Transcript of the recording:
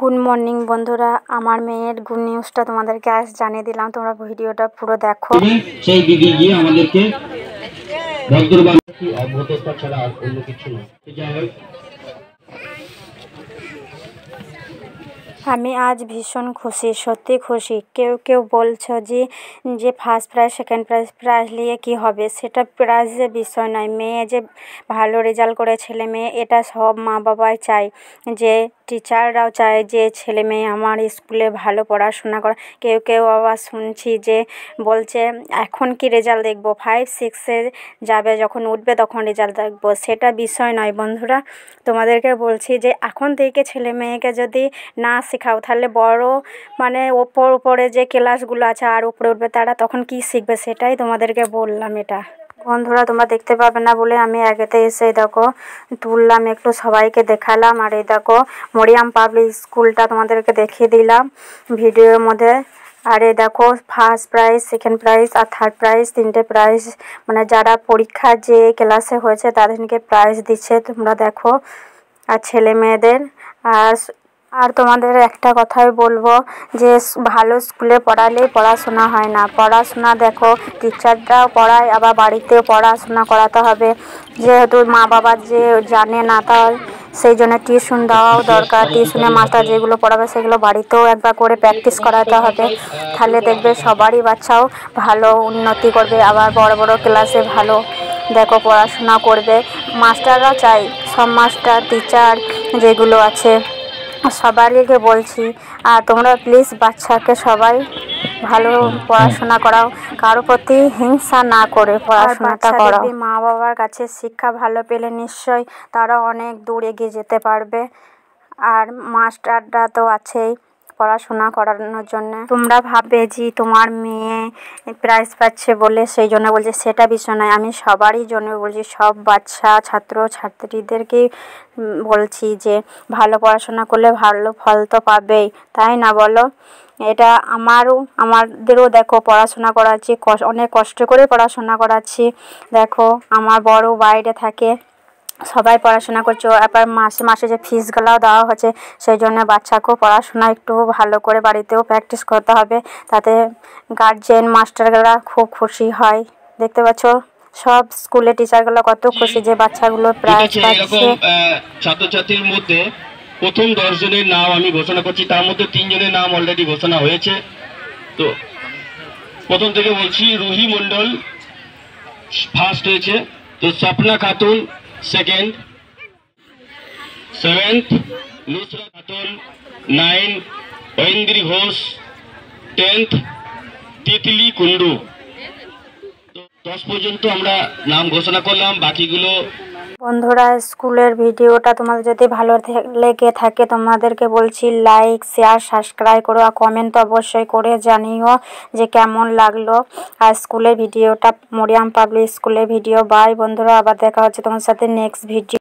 Good morning বন্ধুরা, আমার মেয়ের গুড নিউজটা তোমাদেরকে আজ জানিয়ে দিলাম। তোমরা ভিডিওটা পুরো দেখো। সেই দিদি গিয়ে আমাদেরকে ভদ্রবাণী অভ্যততা ছাড়া আর অন্য কিছু না। আমি আজ ভীষণ খুশি, সত্যি খুশি। কেউ কেউ বলছো যে ফার্স্ট প্রাইজ সেকেন্ড প্রাইজ নিয়ে কী হবে, সেটা প্রাইজের বিষয় নয়। মেয়ে যে ভালো রেজাল্ট করে ছেলে মেয়ে, এটা সব মা বাবাই চায়, যে টিচাররাও চায় যে ছেলে মেয়ে আমার স্কুলে ভালো পড়াশোনা করে। কেউ কেউ আবার শুনছি যে বলছে এখন কি রেজাল্ট দেখবো, 5-6-এ যাবে যখন উঠবে তখন রেজাল্ট দেখবো। সেটা বিষয় নয় বন্ধুরা, তোমাদেরকে বলছি যে এখন থেকে ছেলে মেয়েকে যদি না শেখাও তাহলে বড় মানে ওপরে যে ক্লাসগুলো আছে আর উপরে উঠবে, তারা তখন কি শিখবে, সেটাই তোমাদেরকে বললাম। এটা বন্ধুরা তোমরা দেখতে পাবে না বলে আমি আগেতে এসে দেখো তুললাম, একটু সবাইকে দেখালাম। আর এই দেখো মরিয়াম পাবলিক স্কুলটা তোমাদেরকে দেখিয়ে দিলাম ভিডিওর মধ্যে। আর এই দেখো ফার্স্ট প্রাইজ সেকেন্ড প্রাইজ আর থার্ড প্রাইজ, 3টে প্রাইজ, মানে যারা পরীক্ষা যে ক্লাসে হয়েছে তাদেরকে প্রাইজ দিচ্ছে, তোমরা দেখো। আর ছেলে মেয়েদের আর তোমাদের একটা কথাই বলবো যে ভালো স্কুলে পড়ালেই পড়াশোনা হয় না। পড়াশোনা দেখো টিচাররাও পড়ায়, আবার বাড়িতেও পড়াশোনা করাতে হবে। যেহেতু মা বাবা যে জানে না, তাই সেই জন্য টিউশন দেওয়াও দরকার। টিউশনের মাস্টার যেগুলো পড়াবে সেগুলো বাড়িতেও একবার করে প্র্যাকটিস করাতে হবে। তাহলে দেখবে সবারই বাচ্চাও ভালো উন্নতি করবে, আবার বড় বড় ক্লাসে ভালো দেখো পড়াশোনা করবে। মাস্টাররা চাই, সব মাস্টার টিচার যেগুলো আছে সবাইকে বলছি, আর তোমরা প্লিজ বাচ্চাকে সবাই ভালো পড়াশোনা করাও, কারো প্রতি হিংসা না করে পড়াশোনাটা করাও। মা বাবার কাছে শিক্ষা ভালো পেলে নিশ্চয়ই তারা অনেক দূর এগিয়ে যেতে পারবে। আর মাস্টাররা তো আছেই পড়াশোনা করানোর জন্য। তোমরা ভাববে যে তোমার মেয়ে প্রাইজ পাচ্ছে বলে সেই জন্য বলছে, সেটা বিষয় নয়। আমি সবারই জন্য বলছি, সব বাচ্চা ছাত্র ছাত্রীদেরকেই বলছি যে ভালো পড়াশোনা করলে ভালো ফল তো পাবেই, তাই না বলো? এটা আমাদেরও দেখো পড়াশোনা করাচ্ছি, অনেক কষ্ট করে পড়াশোনা করাচ্ছি। দেখো আমার বড় বাইরে থাকে, সবাই পড়াশোনা করছে। আবার মাসে মাসে যে ফিসগুলোও দেওয়া হচ্ছে, সেই জন্য বাচ্চাকেও পড়াশোনা একটু ভালো করে বাড়িতেও প্র্যাকটিস করতে হবে, তাতে গার্জেন মাস্টাররা খুব খুশি হয়। দেখতে পাচ্ছ সব স্কুলের টিচারগুলো কত খুশি যে বাচ্চাগুলো প্রাইজ পাচ্ছে। ছাত্রছাত্রীর মধ্যে প্রথম 10 জনের নাম আমি ঘোষণা করছি, তার মধ্যে 3 জনের নাম অলরেডি ঘোষণা হয়েছে। তো প্রথম থেকে বলছি, রুহি মণ্ডল ফার্স্ট হয়েছে, তো Swapna Khatun second, 7th Nusra Khatun, 9 Aindri Ghosh, 10th Titli Kundu. তো 10 পর্যন্ত আমরা নাম ঘোষণা করলাম, বাকিগুলো। বন্ধুরা স্কুলের ভিডিওটা তোমাদের যদি ভালো লেগে থাকে তোমাদেরকে বলছি লাইক শেয়ার সাবস্ক্রাইব করো, আর কমেন্ট তো অবশ্যই করে জানিও যে কেমন লাগলো আর স্কুলের ভিডিওটা, মরিয়াম পাবলিক স্কুলের ভিডিও। বাই বন্ধুরা, আবার দেখা হচ্ছে তোমার সাথে নেক্সট ভিডিও।